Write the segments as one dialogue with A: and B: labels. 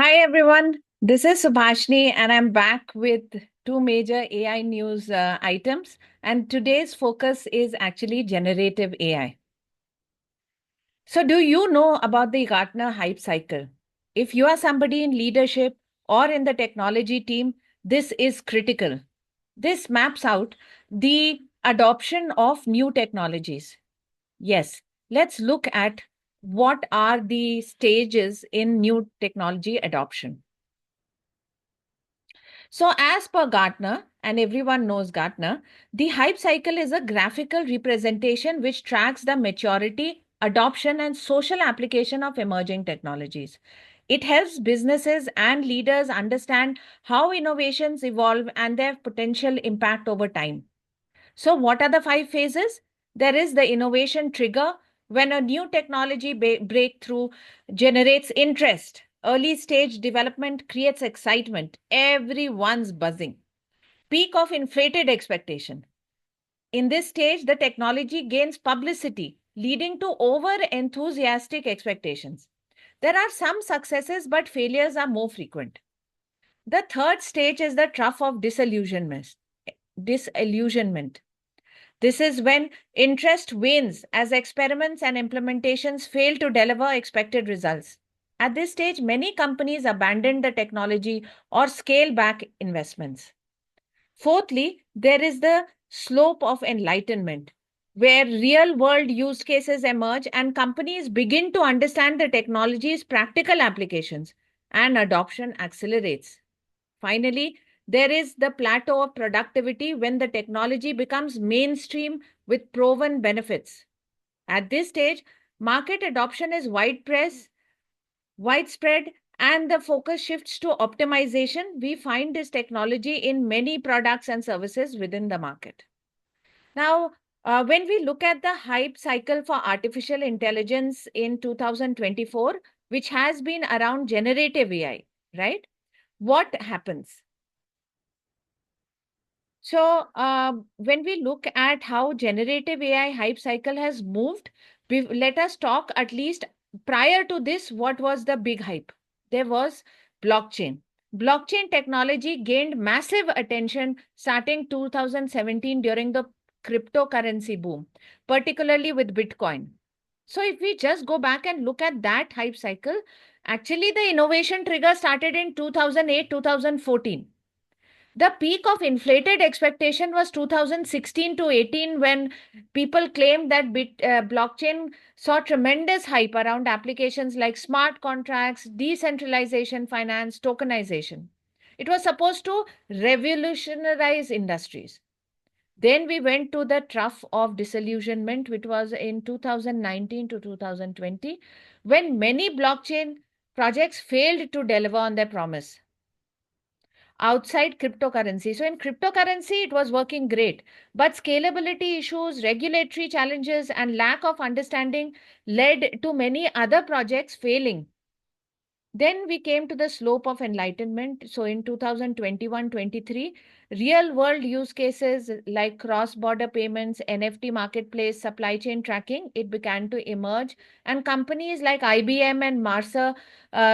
A: Hi everyone, this is Subhashni and I'm back with two major AI news items. And today's focus is actually generative AI. So, do you know about the Gartner hype cycle? If you are somebody in leadership or in the technology team, this is critical. This maps out the adoption of new technologies. Yes, let's look at what are the stages in new technology adoption. So, as per Gartner, and everyone knows Gartner, the hype cycle is a graphical representation which tracks the maturity, adoption, and social application of emerging technologies. It helps businesses and leaders understand how innovations evolve and their potential impact over time. So, what are the five phases? There is the innovation trigger when a new technology breakthrough generates interest. Early stage development creates excitement. Everyone's buzzing. Peak of inflated expectation. In this stage, the technology gains publicity, leading to over enthusiastic expectations. There are some successes, but failures are more frequent. The third stage is the trough of disillusionment. Disillusionment. This is when interest wanes as experiments and implementations fail to deliver expected results. At this stage, many companies abandon the technology or scale back investments. Fourthly, there is the slope of enlightenment, where real world use cases emerge and companies begin to understand the technology's practical applications and adoption accelerates. Finally, there is the plateau of productivity when the technology becomes mainstream with proven benefits. At this stage, market adoption is widespread, and the focus shifts to optimization. We find this technology in many products and services within the market. Now, when we look at the hype cycle for artificial intelligence in 2024, which has been around generative AI, right? What happens? So, when we look at how generative AI hype cycle has moved, let us talk at least prior to this, what was the big hype? There was blockchain. Blockchain technology gained massive attention starting 2017 during the cryptocurrency boom, particularly with Bitcoin. So, if we just go back and look at that hype cycle, actually the innovation trigger started in 2008, 2014. The peak of inflated expectation was 2016 to 18 when people claimed that blockchain saw tremendous hype around applications like smart contracts, decentralization finance, tokenization. It was supposed to revolutionize industries. Then we went to the trough of disillusionment, which was in 2019 to 2020, when many blockchain projects failed to deliver on their promise outside cryptocurrency. So in cryptocurrency, it was working great, but scalability issues, regulatory challenges, and lack of understanding led to many other projects failing. Then we came to the slope of enlightenment. So in 2021-23, real world use cases like cross-border payments, NFT marketplace, supply chain tracking, it began to emerge. And companies like IBM and Marsa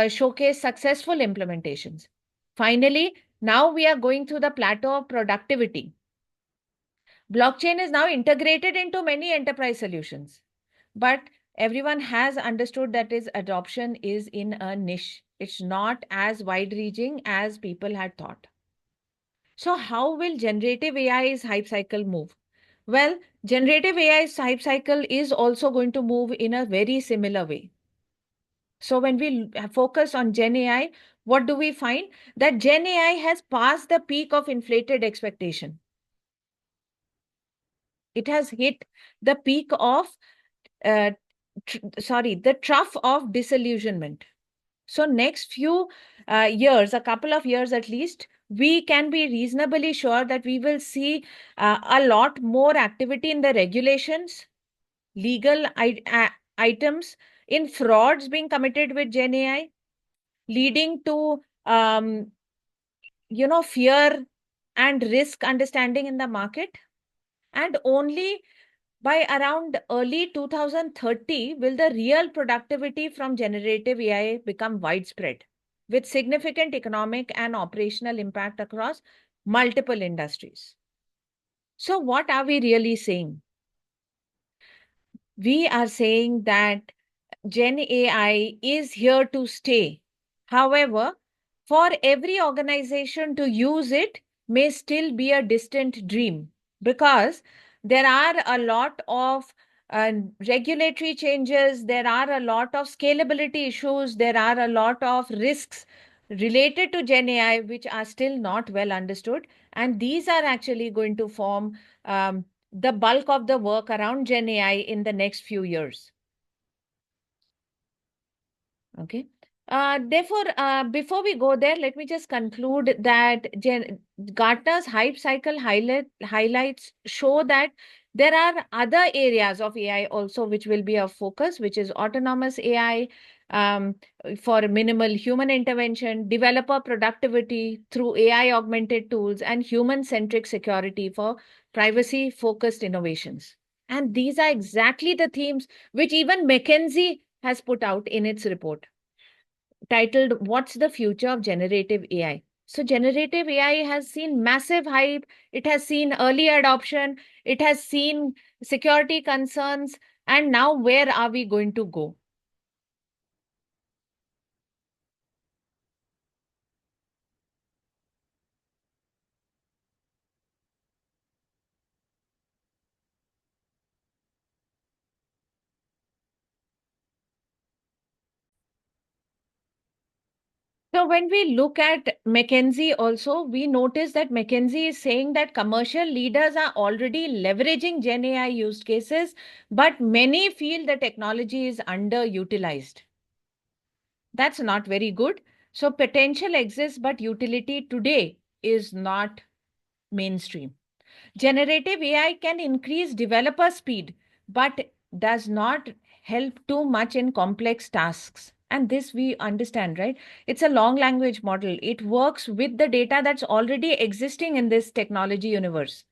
A: showcase successful implementations. Finally, now we are going through the plateau of productivity. Blockchain is now integrated into many enterprise solutions, but everyone has understood that its adoption is in a niche. It's not as wide reaching as people had thought. So, how will generative AI's hype cycle move? Well, generative AI's hype cycle is also going to move in a very similar way. So when we focus on Gen AI, what do we find? That Gen AI has passed the peak of inflated expectation. It has hit the peak of, the trough of disillusionment. So next few years, a couple of years at least, we can be reasonably sure that we will see a lot more activity in the regulations, legal items, in frauds being committed with Gen AI, leading to fear and risk understanding in the market. And only by around early 2030 will the real productivity from generative AI become widespread. with significant economic and operational impact across multiple industries. So, what are we really saying? We are saying that Gen AI is here to stay. However, for every organization to use it may still be a distant dream because there are a lot of regulatory changes, there are a lot of scalability issues, there are a lot of risks related to Gen AI which are still not well understood. And these are actually going to form the bulk of the work around Gen AI in the next few years. Okay. Therefore, before we go there, let me just conclude that Gartner's hype cycle highlights show that there are other areas of AI also which will be of focus, which is autonomous AI for minimal human intervention, developer productivity through AI augmented tools, and human-centric security for privacy-focused innovations. And these are exactly the themes which even McKinsey has put out in its report titled What's the Future of Generative AI? So, generative AI has seen massive hype, it has seen early adoption, it has seen security concerns, and now where are we going to go? So when we look at McKinsey also, we notice that McKinsey is saying that commercial leaders are already leveraging Gen AI use cases, but many feel the technology is underutilized. That's not very good. So potential exists, but utility today is not mainstream. Generative AI can increase developer speed, but does not help too much in complex tasks. And this we understand, right? It's a long language model. It works with the data that's already existing in this technology universe.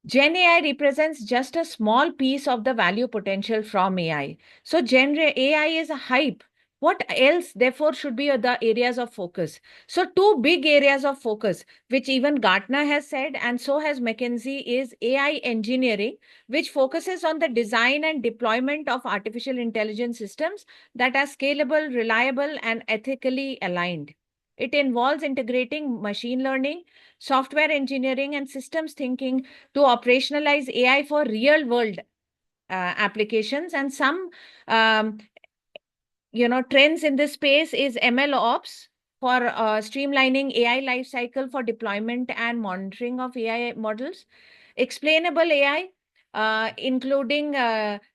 A: Gen AI represents just a small piece of the value potential from AI. So, Gen AI is a hype. What else, therefore, should be the areas of focus? So, two big areas of focus, which even Gartner has said, and so has McKinsey, is AI engineering, which focuses on the design and deployment of artificial intelligence systems that are scalable, reliable, and ethically aligned. It involves integrating machine learning, software engineering, and systems thinking to operationalize AI for real world applications. And some um, trends in this space is ML ops for streamlining AI lifecycle for deployment and monitoring of AI models, explainable AI, including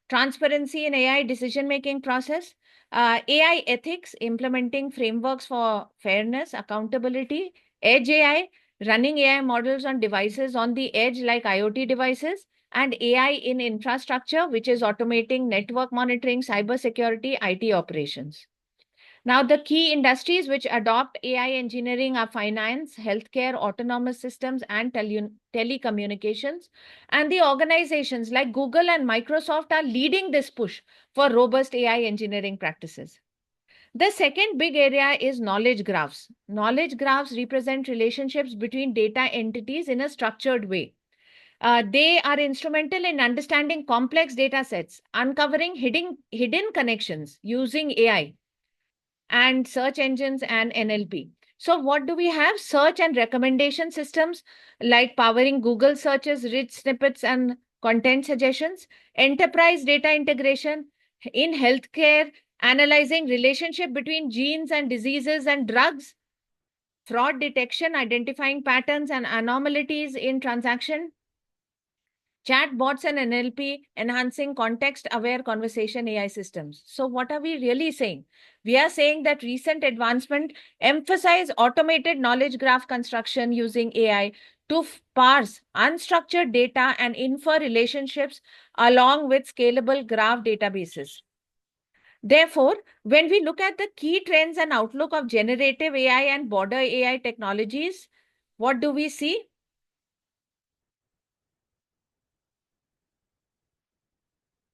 A: transparency in AI decision making process, AI ethics, implementing frameworks for fairness, accountability, edge AI, running AI models on devices on the edge like IoT devices, and AI in infrastructure, which is automating network monitoring, cybersecurity, IT operations. Now, the key industries which adopt AI engineering are finance, healthcare, autonomous systems, and telecommunications. And the organizations like Google and Microsoft are leading this push for robust AI engineering practices. The second big area is knowledge graphs. Knowledge graphs represent relationships between data entities in a structured way. They are instrumental in understanding complex data sets, uncovering hidden connections using AI and search engines and NLP. So, what do we have? Search and recommendation systems like powering Google searches, rich snippets, and content suggestions, enterprise data integration in healthcare, analyzing relationship between genes and diseases and drugs, fraud detection, identifying patterns and anomalies in transaction, chatbots and NLP enhancing context aware conversation AI systems. So, what are we really saying? We are saying that recent advancement emphasize automated knowledge graph construction using AI to parse unstructured data and infer relationships along with scalable graph databases. Therefore, when we look at the key trends and outlook of generative AI and border AI technologies, what do we see?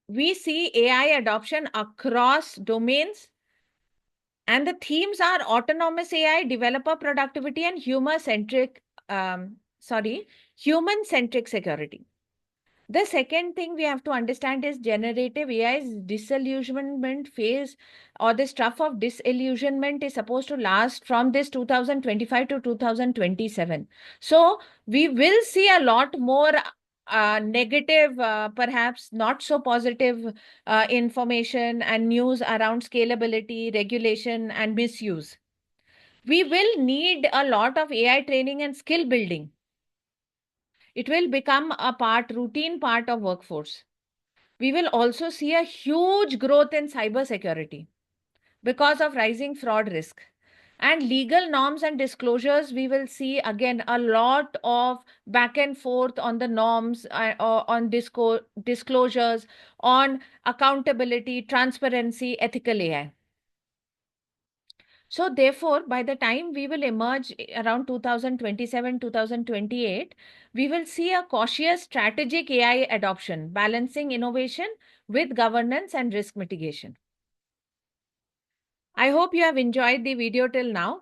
A: We see AI adoption across domains, And the themes are autonomous AI, developer productivity, and human-centric security. The second thing we have to understand is generative AI's disillusionment phase, or this trough of disillusionment is supposed to last from this 2025 to 2027. So we will see a lot more negative, perhaps not so positive information and news around scalability, regulation, and misuse. We will need a lot of AI training and skill building. It will become a routine part of workforce. We will also see a huge growth in cybersecurity because of rising fraud risk. And legal norms and disclosures, we will see again a lot of back and forth on the norms, on disclosures, on accountability, transparency, ethical AI. So, therefore, by the time we will emerge around 2027, 2028, we will see a cautious strategic AI adoption, balancing innovation with governance and risk mitigation. I hope you have enjoyed the video till now.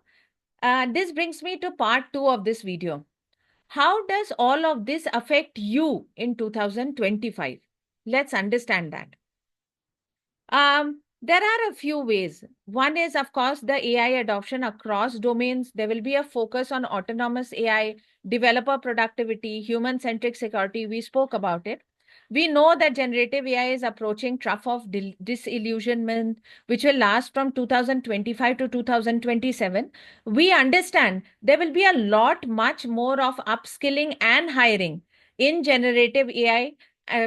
A: This brings me to part 2 of this video. How does all of this affect you in 2025? Let's understand that. There are a few ways. One is, of course, the AI adoption across domains. There will be a focus on autonomous AI, developer productivity, human-centric security. We spoke about it. We know that generative AI is approaching trough of disillusionment, which will last from 2025 to 2027. We understand there will be a much more of upskilling and hiring in generative AI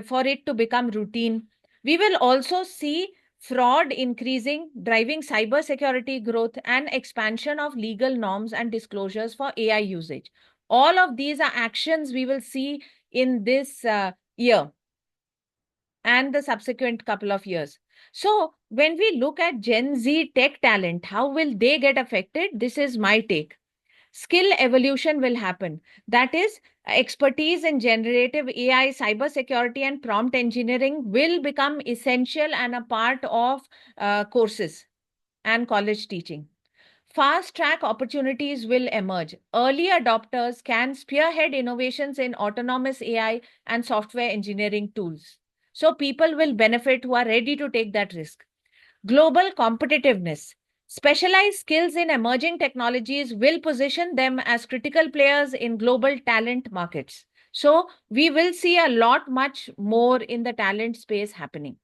A: for it to become routine. We will also see fraud increasing, driving cybersecurity growth and expansion of legal norms and disclosures for AI usage. All of these are actions we will see in this year and the subsequent couple of years. So, when we look at Gen Z tech talent, how will they get affected? This is my take. Skill evolution will happen. That is, expertise in generative AI, cybersecurity, and prompt engineering will become essential and a part of courses and college teaching. Fast track opportunities will emerge. Early adopters can spearhead innovations in autonomous AI and software engineering tools. So, people will benefit who are ready to take that risk. Global competitiveness. Specialized skills in emerging technologies will position them as critical players in global talent markets. So, we will see much more in the talent space happening.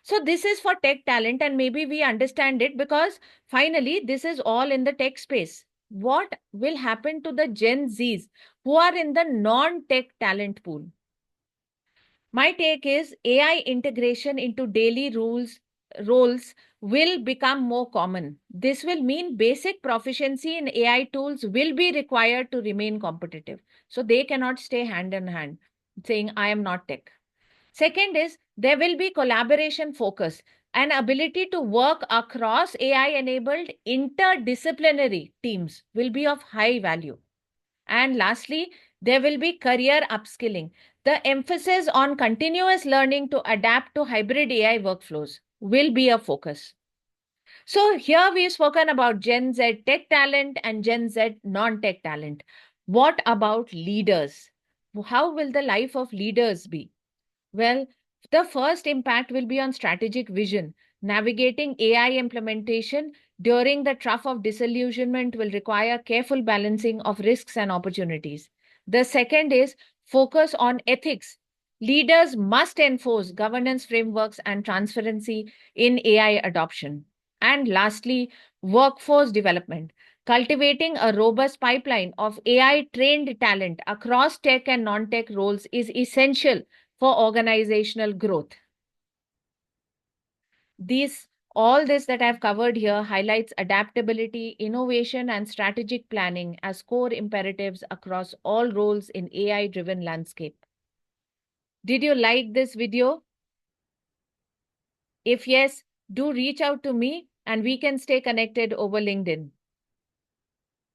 A: So, this is for tech talent, and maybe we understand it because finally, this is all in the tech space. What will happen to the Gen Zs who are in the non tech talent pool? My take is AI integration into daily roles will become more common. This will mean basic proficiency in AI tools will be required to remain competitive. So they cannot stay hand in hand saying, I am not tech. Second is there will be collaboration focus and ability to work across AI enabled interdisciplinary teams will be of high value. And lastly, there will be career upskilling. The emphasis on continuous learning to adapt to hybrid AI workflows will be a focus. So, here we've spoken about Gen Z tech talent and Gen Z non tech talent. What about leaders? How will the life of leaders be? Well, the first impact will be on strategic vision. Navigating AI implementation during the trough of disillusionment will require careful balancing of risks and opportunities. The second is focus on ethics. Leaders must enforce governance frameworks and transparency in AI adoption. And lastly, workforce development. Cultivating a robust pipeline of AI trained talent across tech and non tech roles is essential for organizational growth. All this that I've covered here highlights adaptability, innovation, and strategic planning as core imperatives across all roles in AI-driven landscape. Did you like this video? If yes, do reach out to me and we can stay connected over LinkedIn.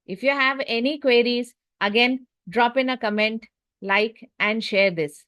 A: If you have any queries, again, drop in a comment, like, and share this.